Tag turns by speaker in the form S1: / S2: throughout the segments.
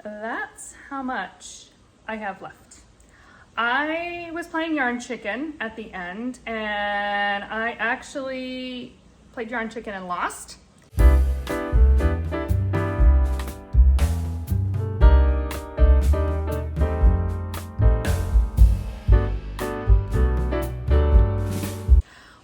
S1: that's how much I have left. I was playing Yarn Chicken at the end, and I actually played Yarn Chicken and lost.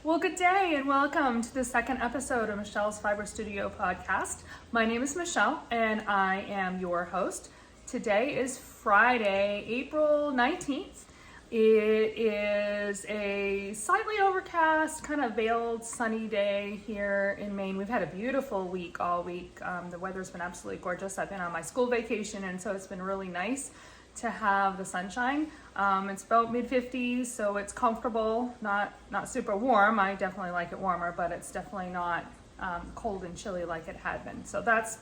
S1: Well, good day and welcome to the second episode of Michelle's Fiber Studio podcast. My name is Michelle and I am your host. Today is Friday, April 19th. It is a slightly overcast, kind of veiled sunny day here in Maine. We've had a beautiful week all week. The weather's been absolutely gorgeous. I've been on my school vacation and so it's been really nice to have the sunshine. It's about mid-50s, so it's comfortable, not super warm. I definitely like it warmer, but it's definitely not cold and chilly like it had been. So that's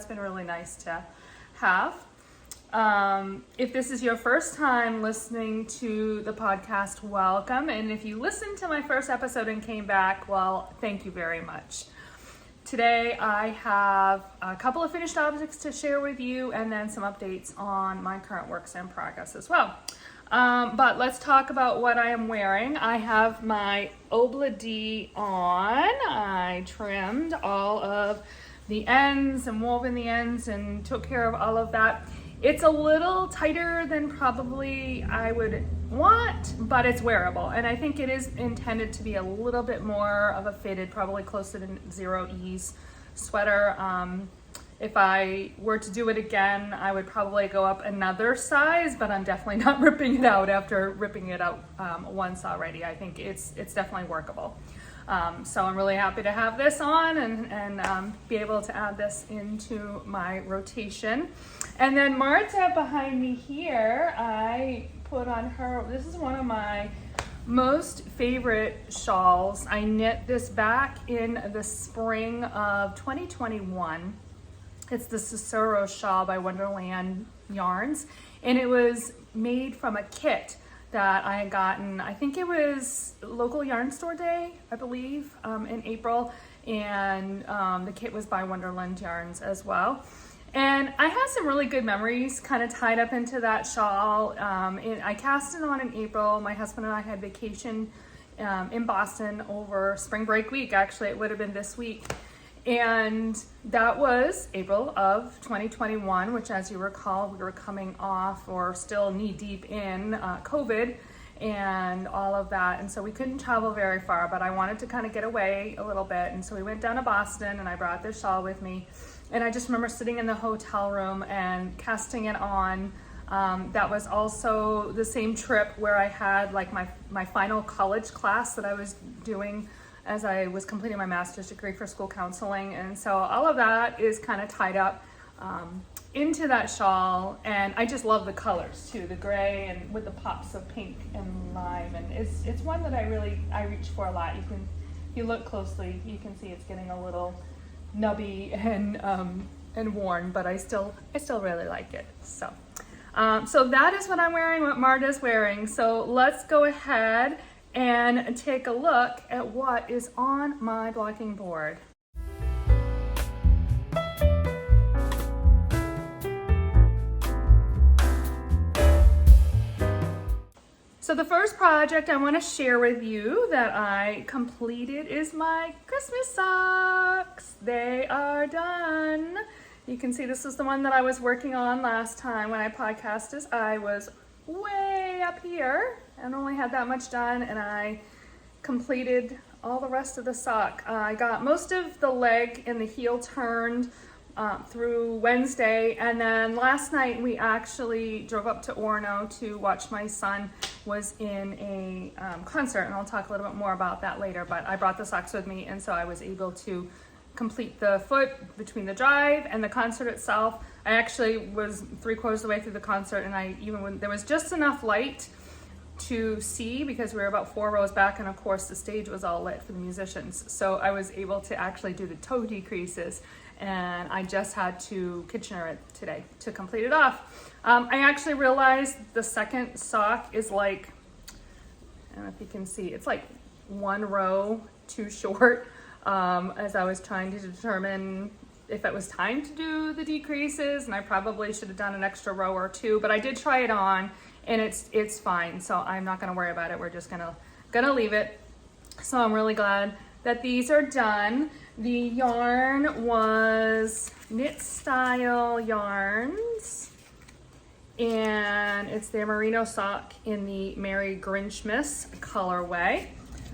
S1: been really nice to have. If this is your first time listening to the podcast, welcome. And if you listened to my first episode and came back, well, thank you very much. Today I have a couple of finished objects to share with you and then some updates on my current works in progress as well. But let's talk about what I am wearing. I have my Obla on. I trimmed all of the ends and woven the ends and took care of all of that. It's a little tighter than probably I would want, but it's wearable. And I think it is intended to be a little bit more of a fitted, probably closer to zero ease sweater. If I were to do it again, I would probably go up another size, but I'm definitely not ripping it out after ripping it out once already. I think it's definitely workable. So I'm really happy to have this on and be able to add this into my rotation. And then Marta behind me here, I put on her, this is one of my most favorite shawls. I knit this back in the spring of 2021. It's the Cicero shawl by Wonderland Yarns, and it was made from a kit that I had gotten, I think it was local yarn store day, I believe, in April, and the kit was by Wonderland Yarns as well. And I have some really good memories kind of tied up into that shawl. I cast it on in April. My husband and I had vacation in Boston over spring break week. Actually, it would have been this week. And that was April of 2021, which, as you recall, we were coming off or still knee deep in COVID and all of that. And so we couldn't travel very far, but I wanted to kind of get away a little bit. And so we went down to Boston and I brought this shawl with me. And I just remember sitting in the hotel room and casting it on. That was also the same trip where I had like my final college class that I was doing as I was completing my master's degree for school counseling. And so all of that is kind of tied up into that shawl. And I just love the colors too, the gray and with the pops of pink and lime. And it's one that I reach for a lot. If you look closely, you can see it's getting a little nubby and worn, but I still really like it. So that is what I'm wearing, what Marta's wearing. So let's go ahead and take a look at what is on my blocking board. So the first project I want to share with you that I completed is my Christmas socks. They are done. You can see this is the one that I was working on last time when I podcasted. I was way up here and only had that much done, and I completed all the rest of the sock. I got most of the leg and the heel turned through Wednesday, and then last night we actually drove up to Orono to watch my son was in a concert, and I'll talk a little bit more about that later, but I brought the socks with me, and so I was able to complete the foot between the drive and the concert itself. I actually was 3/4 of the way through the concert, and when there was just enough light to see because we were about 4 rows back, and of course the stage was all lit for the musicians, so I was able to actually do the toe decreases, and I just had to Kitchener it today to complete it off. I actually realized the second sock is like, I don't know if you can see, it's like 1 row too short, as I was trying to determine if it was time to do the decreases, and I probably should have done an extra row or two, but I did try it on and it's fine. So I'm not gonna worry about it. We're just gonna leave it. So I'm really glad that these are done. The yarn was Knit Style Yarns, and it's their merino sock in the Merry Grinchmas colorway.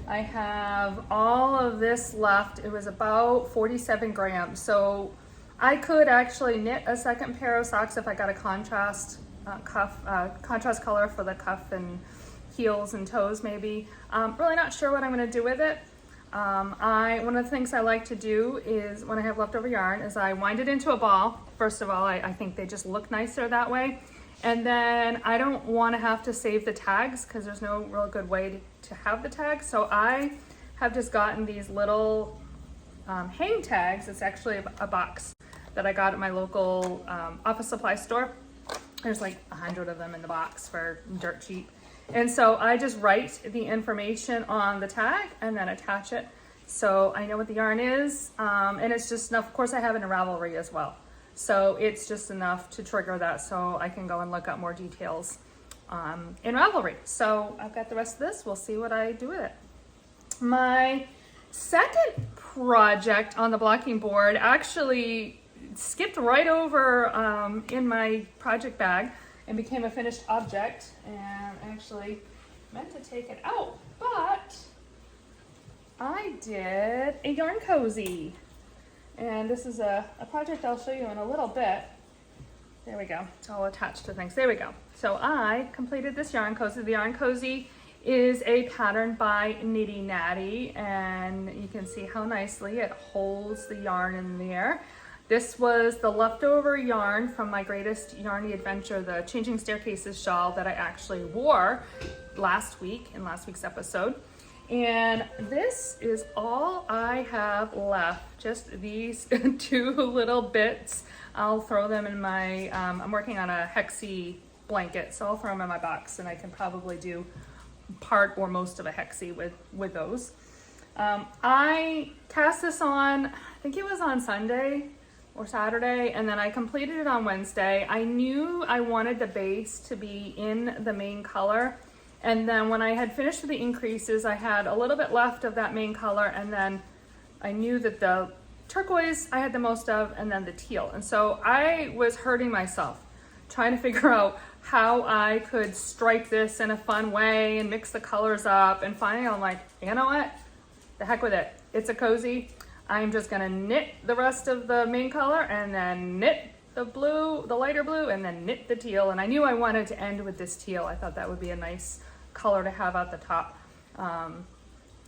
S1: I have all of this left. It was about 47 grams. So I could actually knit a second pair of socks if I got a contrast contrast color for the cuff and heels and toes maybe. Really not sure what I'm gonna do with it. One of the things I like to do is when I have leftover yarn is I wind it into a ball. First of all, I think they just look nicer that way. And then I don't want to have to save the tags because there's no real good way to have the tags. So I have just gotten these little hang tags. It's actually a box that I got at my local office supply store. There's like 100 of them in the box for dirt cheap. And so I just write the information on the tag and then attach it. So I know what the yarn is. And it's just enough. Of course, I have it in Ravelry as well. So it's just enough to trigger that so I can go and look up more details in Ravelry. So I've got the rest of this. We'll see what I do with it. My second project on the blocking board actually skipped right over in my project bag and became a finished object, and actually meant to take it out, but I did a yarn cozy. And this is a project I'll show you in a little bit. There we go. It's all attached to things. There we go. So I completed this yarn cozy. The yarn cozy is a pattern by Natty, and you can see how nicely it holds the yarn in there. This was the leftover yarn from my greatest yarny adventure, the Changing Staircases shawl that I actually wore last week in last week's episode. And this is all I have left, just these two little bits. I'll throw them in my, I'm working on a hexie blanket, so I'll throw them in my box and I can probably do part or most of a hexie with those. I cast this on, I think it was on Sunday or Saturday, and then I completed it on Wednesday. I knew I wanted the base to be in the main color, and then when I had finished with the increases, I had a little bit left of that main color, and then I knew that the turquoise I had the most of, and then the teal. And so I was hurting myself trying to figure out how I could stripe this in a fun way and mix the colors up, and finally I'm like, you know what? The heck with it. It's a cozy. I'm just gonna knit the rest of the main color and then knit the blue, the lighter blue, and then knit the teal. And I knew I wanted to end with this teal. I thought that would be a nice color to have at the top.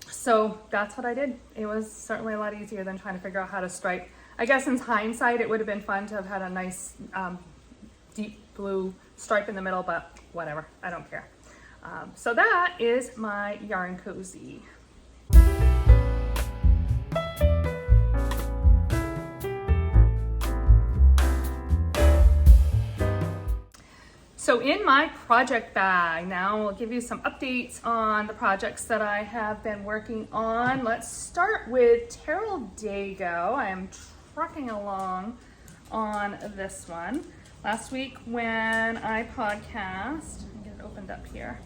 S1: So that's what I did. It was certainly a lot easier than trying to figure out how to stripe. I guess in hindsight, it would have been fun to have had a nice deep blue stripe in the middle, but whatever, I don't care. So that is my yarn cozy. So in my project bag, now I'll give you some updates on the projects that I have been working on. Let's start with Terrell Dago. I am trucking along on this one. Last week when I podcast, let me get it opened up here.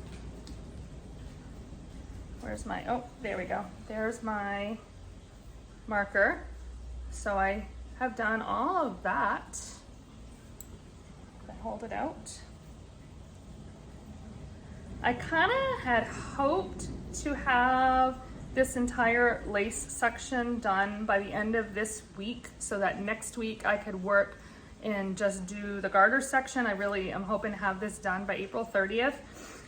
S1: Where's my, oh, there we go. There's my marker. So I have done all of that. I hold it out. I kind of had hoped to have this entire lace section done by the end of this week so that next week I could work and just do the garter section. I really am hoping to have this done by April 30th.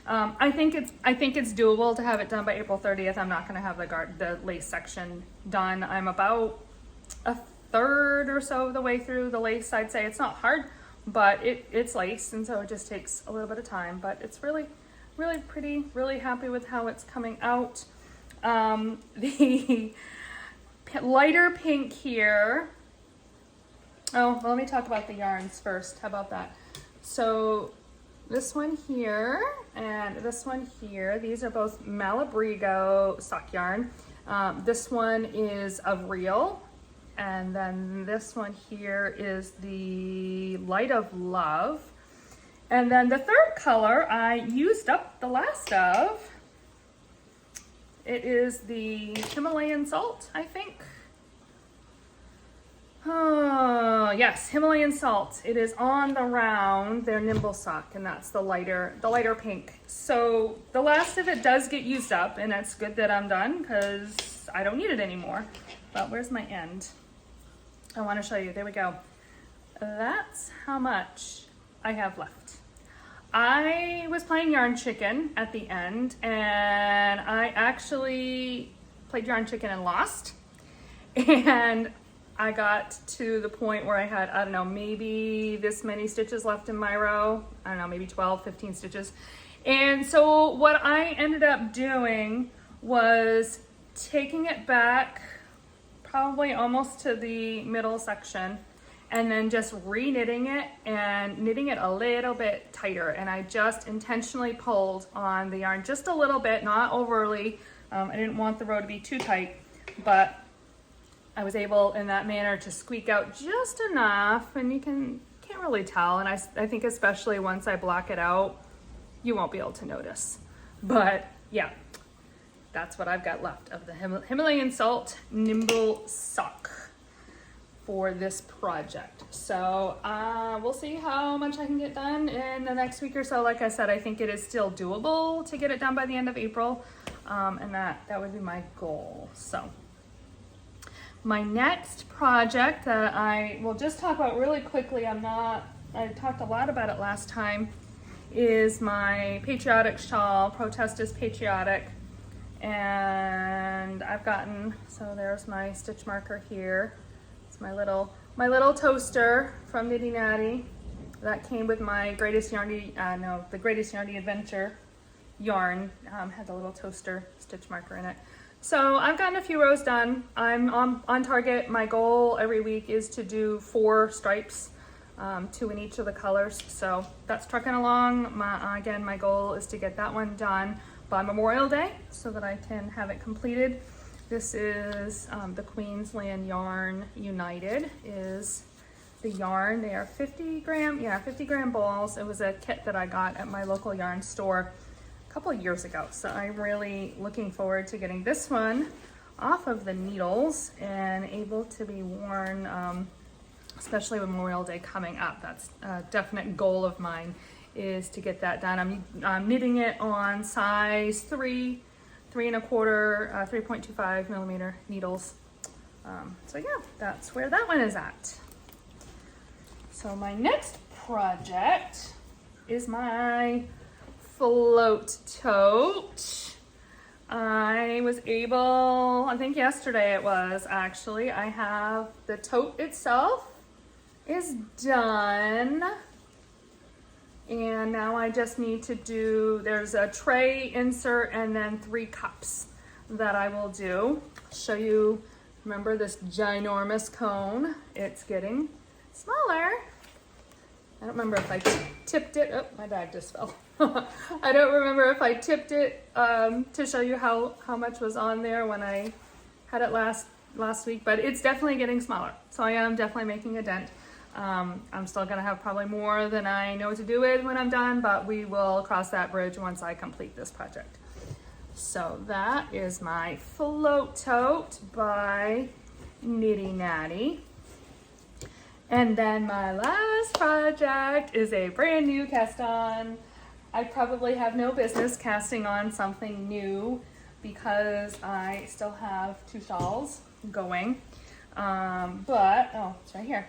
S1: I think it's doable to have it done by April 30th. I'm not going to have the lace section done. I'm about a third or so of the way through the lace. I'd say it's not hard, but it's lace, and so it just takes a little bit of time. But it's really pretty. Really happy with how it's coming out. The lighter pink here. Oh, well, let me talk about the yarns first. How about that? So this one here and this one here, these are both Malabrigo sock yarn. This one is of real, And then this one here is the Light of Love. And then the third color I used up the last of. It is the Himalayan Salt, I think. Oh, yes, Himalayan Salt. It is on the round, their Nimble Sock, and that's the lighter pink. So the last of it does get used up, and it's good that I'm done because I don't need it anymore. But where's my end? I want to show you. There we go. That's how much I have left. I was playing Yarn Chicken at the end, and I actually played Yarn Chicken and lost. And I got to the point where I had, I don't know, maybe this many stitches left in my row. I don't know, maybe 12, 15 stitches. And so what I ended up doing was taking it back probably almost to the middle section, and then just re-knitting it and knitting it a little bit tighter. And I just intentionally pulled on the yarn just a little bit, not overly. I didn't want the row to be too tight, but I was able in that manner to squeak out just enough, and you can't really tell. And I think especially once I block it out, you won't be able to notice. But yeah, that's what I've got left of the Himalayan Salt Nimble Sock for this project. So we'll see how much I can get done in the next week or so. Like I said, I think it is still doable to get it done by the end of April, and that would be my goal. So my next project that I will just talk about really quickly, I talked a lot about it last time, is my Patriotic shawl. Protest is Patriotic. And I've gotten, so there's my stitch marker here. It's my little toaster from Natty. That came with my Greatest Yarny, the Greatest Yarny Adventure yarn. Had the little toaster stitch marker in it. So I've gotten a few rows done. I'm on target. My goal every week is to do 4 stripes, 2 in each of the colors. So that's trucking along. Again, my goal is to get that one done by Memorial Day so that I can have it completed. This is the Queensland Yarn United is the yarn. They are 50 gram balls. It was a kit that I got at my local yarn store a couple of years ago. So I'm really looking forward to getting this one off of the needles and able to be worn, especially with Memorial Day coming up. That's a definite goal of mine, is to get that done. I'm knitting it on size 3 1/4, 3.25 millimeter needles. So yeah, that's where that one is at. So my next project is my float tote. I was able, I think yesterday it was actually, I have the tote itself is done. And now I just need to do, there's a tray insert and then 3 cups that I will do. Show you, remember this ginormous cone? It's getting smaller. I don't remember if I tipped it. Oh, my bag just fell. I don't remember if I tipped it to show you how much was on there when I had it last week, but it's definitely getting smaller. So I am definitely making a dent. I'm still gonna have probably more than I know what to do with when I'm done, but we will cross that bridge once I complete this project. So that is my float tote by Natty. And then my last project is a brand new cast on. I probably have no business casting on something new because I still have 2 shawls going, but, oh, it's right here.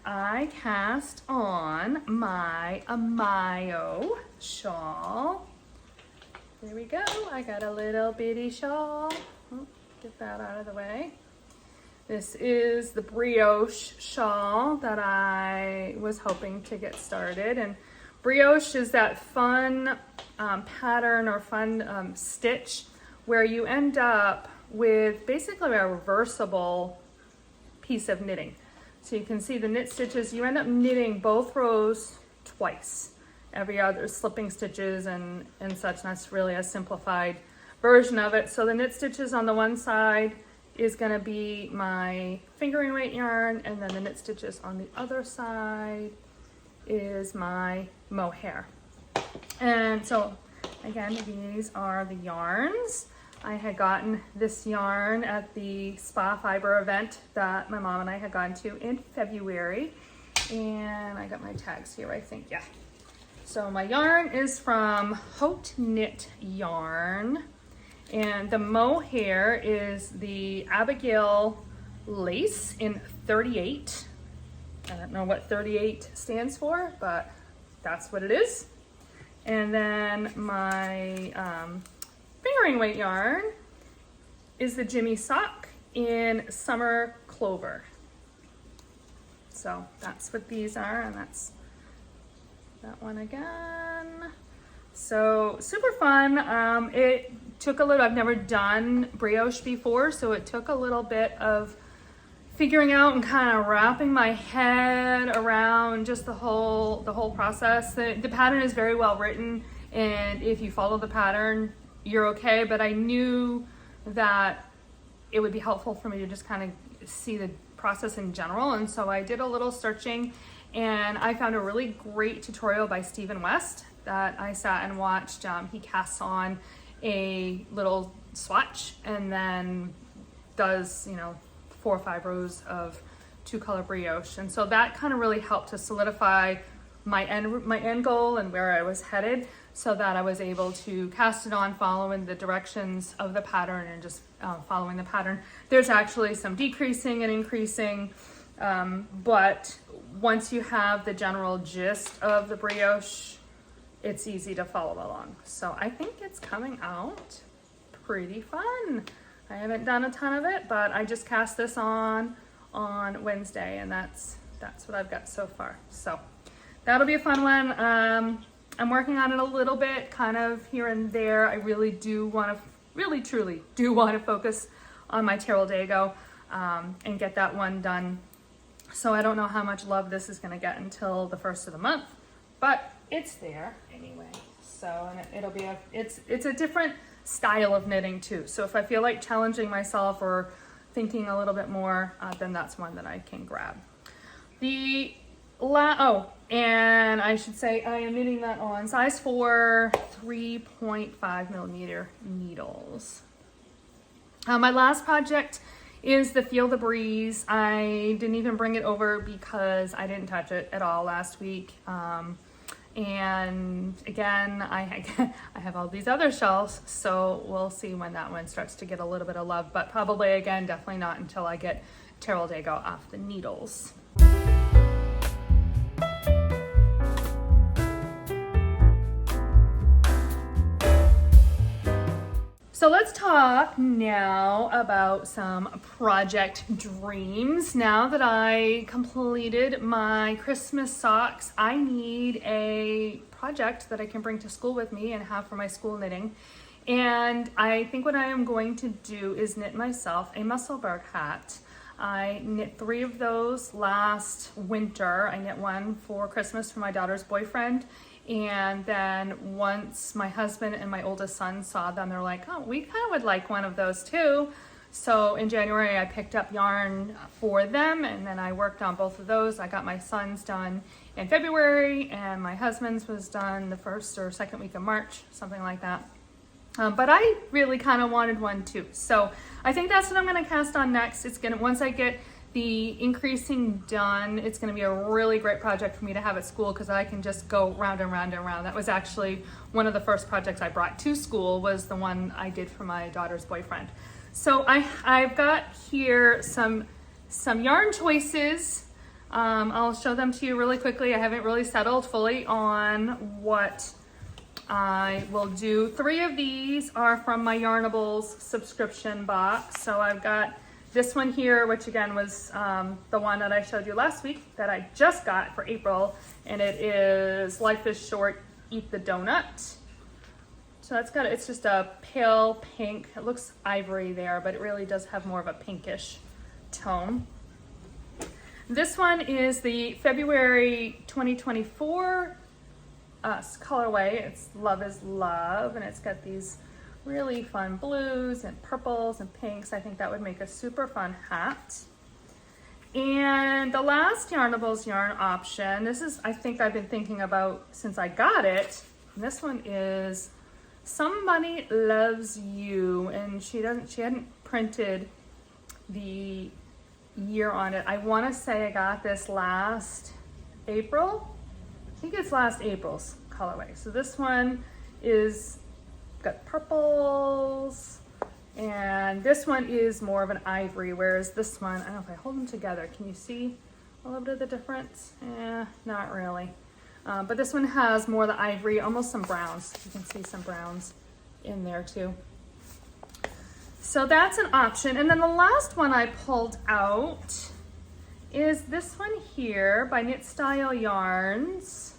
S1: I cast on my Ameyo shawl. There we go. I got a little bitty shawl. Get that out of the way. This is the brioche shawl that I was hoping to get started. And brioche is that fun pattern or fun stitch where you end up with basically a reversible piece of knitting. So you can see the knit stitches, you end up knitting both rows twice. Every other slipping stitches and such. That's really a simplified version of it. So the knit stitches on the one side is going to be my fingering weight yarn, and then the knit stitches on the other side is my mohair. And so again, these are the yarns. I had gotten this yarn at the Spa Fiber event that my mom and I had gone to in February. And I got my tags here, I think, yeah. So my yarn is from Tote Knit Yarn. And the mohair is the Abigail lace in 38. I don't know what 38 stands for, but that's what it is. And then my fingering weight yarn is the Jimmy Sock in Summer Clover. So that's what these are, and that's that one again. So super fun. It took a little, I've never done brioche before, so it took a little bit of figuring out and kind of wrapping my head around just the whole process. The pattern is very well written, and if you follow the pattern, you're okay, but I knew that it would be helpful for me to just kind of see the process in general, and so I did a little searching, and I found a really great tutorial by Stephen West that I sat and watched. He casts on a little swatch and then does, 4 or 5 rows of 2-color brioche, and so that kind of really helped to solidify my end goal and where I was headed, so that I was able to cast it on following the directions of the pattern and just following the pattern. There's actually some decreasing and increasing, but once you have the general gist of the brioche, it's easy to follow along. So I think it's coming out pretty fun. I haven't done a ton of it, but I just cast this on Wednesday, and that's what I've got so far. So that'll be a fun one. I'm working on it a little bit, kind of here and there. I really truly do want to focus on my Terrell Dago and get that one done. So I don't know how much love this is going to get until the first of the month, but it's there anyway. So, and it'll be it's a different style of knitting too. So if I feel like challenging myself or thinking a little bit more, then that's one that I can grab. And I should say I am knitting that on size 4, 3.5 millimeter needles. My last project is the Feel the Breeze. I didn't even bring it over because I didn't touch it at all last week. And again, I have all these other shells, so we'll see when that one starts to get a little bit of love, but probably again, definitely not until I get Terrell Dago off the needles. So let's talk now about some project dreams. Now that I completed my Christmas socks, I need a project that I can bring to school with me and have for my school knitting. And I think what I am going to do is knit myself a Musselburgh hat. I knit 3 of those last winter. I knit one for Christmas for my daughter's boyfriend. And then once my husband and my oldest son saw them, they're like, oh, we kind of would like one of those too. So in January, I picked up yarn for them, and then I worked on both of those. I got my son's done in February, and my husband's was done the 1st or 2nd week of March, something like that. But I really kind of wanted one too. So I think that's what I'm going to cast on next. Once I get the increasing done, it's going to be a really great project for me to have at school, because I can just go round and round and round. That was actually one of the first projects I brought to school, was the one I did for my daughter's boyfriend. So I've got here some yarn choices. I'll show them to you really quickly. I haven't really settled fully on what I will do. 3 of these are from my Yarnables subscription box. So I've got this one here, which again was the one that I showed you last week that I just got for April, and it is Life is Short, Eat the Donut. So it's just a pale pink. It looks ivory there, but it really does have more of a pinkish tone. This one is the February 2024 colorway. It's Love is Love, and it's got these really fun blues and purples and pinks. I think that would make a super fun hat. And the last Yarnables yarn option, this is, I think I've been thinking about since I got it. And this one is Somebody Loves You, and she hadn't printed the year on it. I want to say I got this last April. I think it's last April's colorway. So this one is got purples, and this one is more of an ivory, whereas this one, I don't know if I hold them together, can you see a little bit of the difference? Not really. But this one has more of the ivory, almost some browns. You can see some browns in there too. So that's an option. And then the last one I pulled out is this one here by Knit Style Yarns.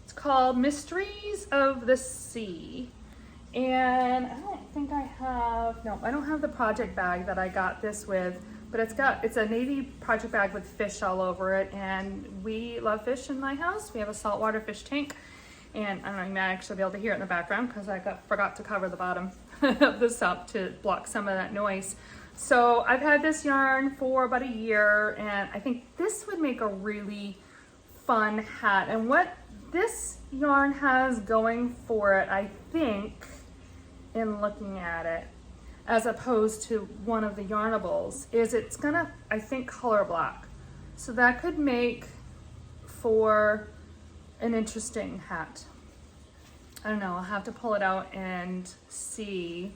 S1: It's called Mysteries of the Sea. And I don't think I have, no, I don't have the project bag that I got this with, but it's a navy project bag with fish all over it, and we love fish in my house. We have a saltwater fish tank, and I don't know, you might actually be able to hear it in the background because I forgot to cover the bottom of this up to block some of that noise. So I've had this yarn for about a year, and I think this would make a really fun hat. And what this yarn has going for it, I think, in looking at it, as opposed to one of the Yarnables, is it's gonna, I think, color block. So that could make for an interesting hat. I don't know, I'll have to pull it out and see,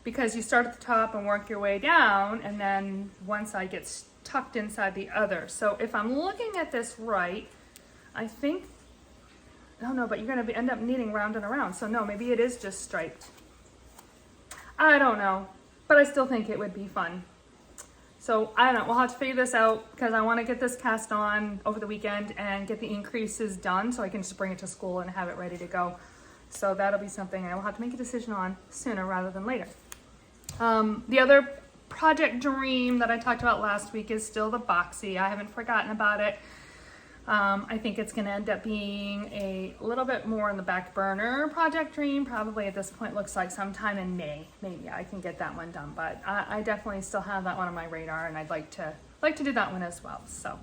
S1: because you start at the top and work your way down, and then one side gets tucked inside the other. So if I'm looking at this right, I think, oh no, but you're gonna end up knitting round and around. So no, maybe it is just striped. I don't know, but I still think it would be fun. So I don't know, we'll have to figure this out because I want to get this cast on over the weekend and get the increases done so I can just bring it to school and have it ready to go. So that'll be something I will have to make a decision on sooner rather than later. The other project dream that I talked about last week is still the Boxy. I haven't forgotten about it. I think it's going to end up being a little bit more in the back burner project dream. Probably at this point looks like sometime in May. Maybe I can get that one done, but I definitely still have that one on my radar, and I'd like to do that one as well. So.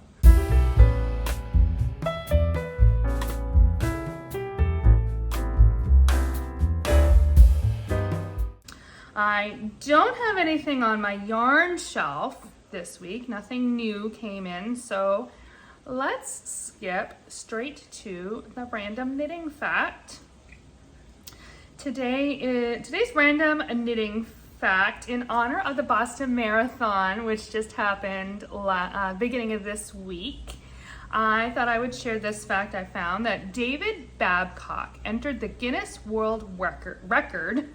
S1: I don't have anything on my yarn shelf this week. Nothing new came in, so let's skip straight to the random knitting fact. Today's random knitting fact in honor of the Boston Marathon, which just happened beginning of this week. I thought I would share this fact. I found that David Babcock entered the Guinness World Record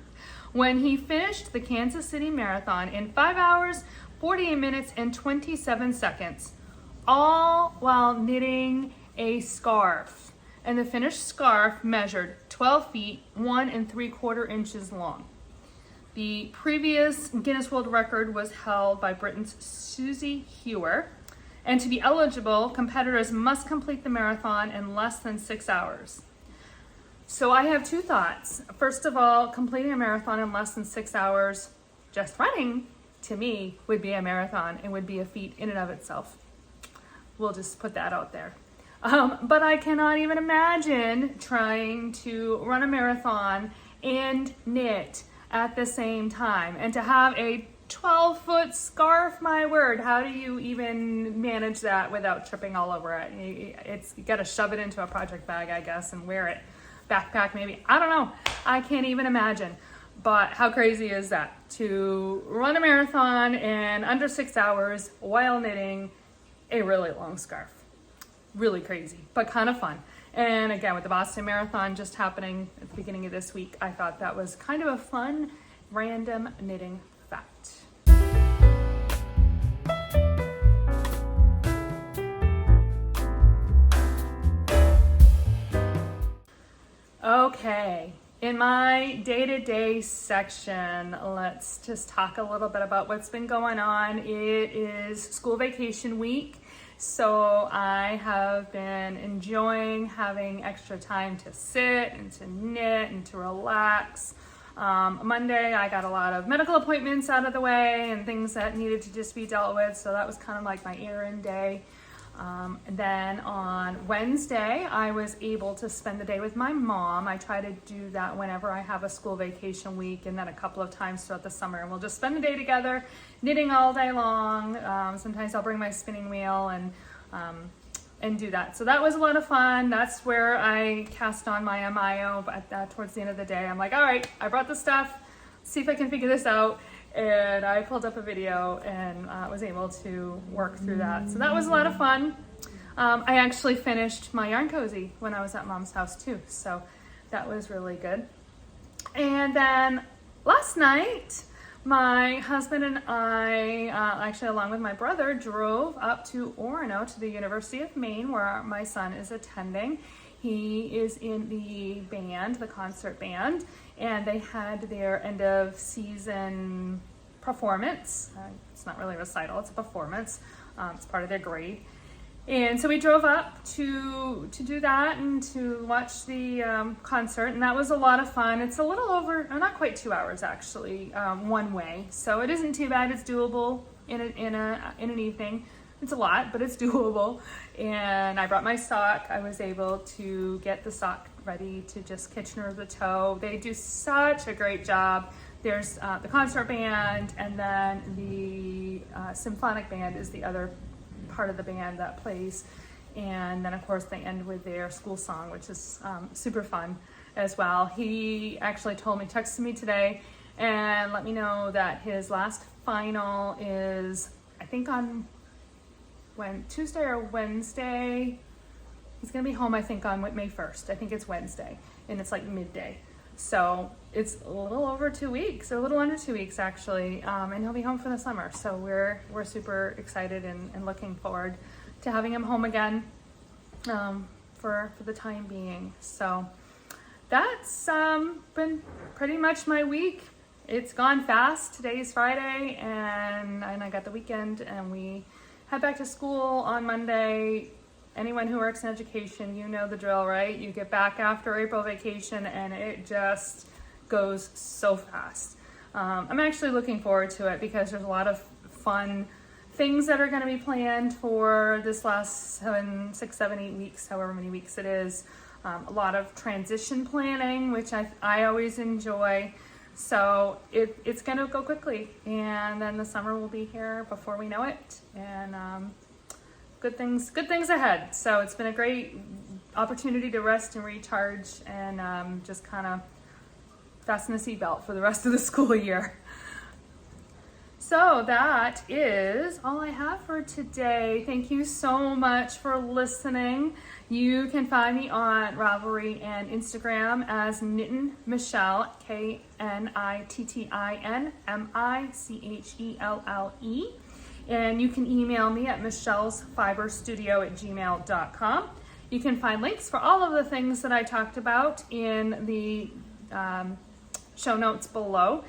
S1: when he finished the Kansas City Marathon in 5 hours, 48 minutes, and 27 seconds. All while knitting a scarf. And the finished scarf measured 12 feet, 1 3/4 inches long. The previous Guinness World Record was held by Britain's Susie Hewer. And to be eligible, competitors must complete the marathon in less than 6 hours. So I have two thoughts. First of all, completing a marathon in less than 6 hours, just running, to me, would be a marathon and would be a feat in and of itself. We'll just put that out there. But I cannot even imagine trying to run a marathon and knit at the same time. And to have a 12-foot scarf, my word, how do you even manage that without tripping all over it? You got to shove it into a project bag, I guess, and wear it. Backpack, maybe. I don't know. I can't even imagine. But how crazy is that? To run a marathon in under 6 hours while knitting a really long scarf. Really crazy, but kind of fun. And again, with the Boston Marathon just happening at the beginning of this week, I thought that was kind of a fun, random knitting fact. Okay, in my day-to-day section, let's just talk a little bit about what's been going on. It is school vacation week, so I have been enjoying having extra time to sit and to knit and to relax. Monday, I got a lot of medical appointments out of the way and things that needed to just be dealt with. So that was kind of like my errand day. And then on Wednesday, I was able to spend the day with my mom. I try to do that whenever I have a school vacation week, and then a couple of times throughout the summer. And we'll just spend the day together, knitting all day long. Sometimes I'll bring my spinning wheel and do that. So that was a lot of fun. That's where I cast on my Ameyo. But towards the end of the day, I'm like, all right, I brought the stuff. Let's see if I can figure this out. And I pulled up a video and was able to work through that. So that was a lot of fun. I actually finished my yarn cozy when I was at Mom's house too. So that was really good. And then last night, my husband and I, actually along with my brother, drove up to Orono to the University of Maine where my son is attending. He is in the band, the concert band, and they had their end of season performance. It's not really a recital, it's a performance. It's part of their grade. And so we drove up to do that and to watch the concert, and that was a lot of fun. It's a little over, not quite 2 hours actually, one way. So it isn't too bad, it's doable in an evening. It's a lot, but it's doable. And I brought my sock. I was able to get the sock ready to just Kitchener the toe. They do such a great job. There's the concert band, and then the symphonic band is the other part of the band that plays. And then of course they end with their school song, which is super fun as well. He actually texted me today and let me know that his last final is, I think on Tuesday or Wednesday. He's gonna be home, I think, on May 1st. I think it's Wednesday, and it's like midday. So it's a little over 2 weeks, a little under 2 weeks actually, and he'll be home for the summer. So we're super excited and looking forward to having him home again for the time being. So that's been pretty much my week. It's gone fast. Today's Friday, and I got the weekend, and we head back to school on Monday. Anyone who works in education, you know the drill, right? You get back after April vacation and it just goes so fast. I'm actually looking forward to it because there's a lot of fun things that are going to be planned for this last 6, 7, 8 weeks, however many weeks it is. A lot of transition planning, which I always enjoy. So it's going to go quickly, and then the summer will be here before we know it, and good things ahead. So it's been a great opportunity to rest and recharge, and just kind of fasten the seatbelt for the rest of the school year. So that is all I have for today. Thank you so much for listening. You can find me on Ravelry and Instagram as Knittin' Michelle, KNITTINMICHELLE. And you can email me at michellesfiberstudio@gmail.com. You can find links for all of the things that I talked about in the show notes below.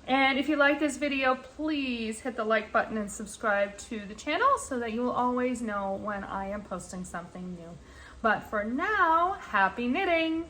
S1: And if you like this video, please hit the like button and subscribe to the channel so that you will always know when I am posting something new. But for now, happy knitting!